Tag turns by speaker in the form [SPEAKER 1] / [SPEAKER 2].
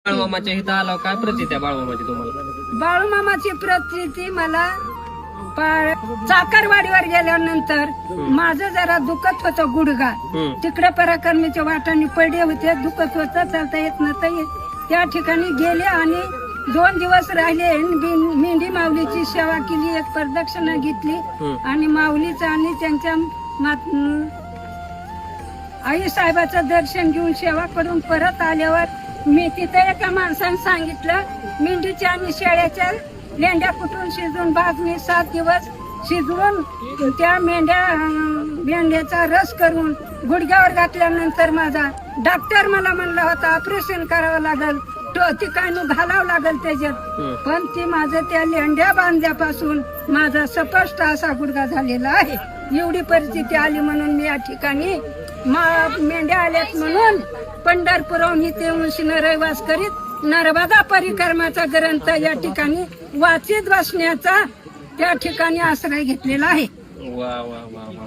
[SPEAKER 1] बाळूमामाच्या इथं आलो, काय प्रती त्या बाळूमामाची तुम्हाला?
[SPEAKER 2] बाळूमामाची प्रचिती मला चाकरवाडीवर गेल्यानंतर माझं जरा दुखत होतं गुडघा. तिकडे पराक्रमीच्या वाटाने पडले होते, दुखत होतं, चालता येत नव्हतं. त्या ठिकाणी गेले आणि 2 दिवस राहिले. मेंढी माऊलीची सेवा केली, एक प्रदक्षिणा घेतली आणि माऊलीचं आणि त्यांच्या आई साहेबाचं दर्शन घेऊन सेवा करून परत आल्यावर मी तिथे एका माणसाने सांगितलं, मेंढीच्या आणि शेळ्याच्या लेंड्या कुठून शिजून भाजणी 7 दिवस शिजवून त्या मेंढ्याचा रस करून गुडघ्यावर घातल्यानंतर माझा डॉक्टर मला म्हणला होता ऑपरेशन करावं लागल, ठिकाणी घालावं लागल त्याच्यात. पण ती माझं त्या लेंड्या बांधल्यापासून माझा स्पष्ट असा गुडघा झालेला आहे. एवढी परिस्थिती आली म्हणून मी या ठिकाणी मेंढ्या आल्यात म्हणून पंढरपुराहून इथे रहिवास करीत नर्मदा परिक्रमाचा ग्रंथ या ठिकाणी वाचित बसण्याचा त्या ठिकाणी आश्रय घेतलेला आहे.
[SPEAKER 1] वा वा वा वा.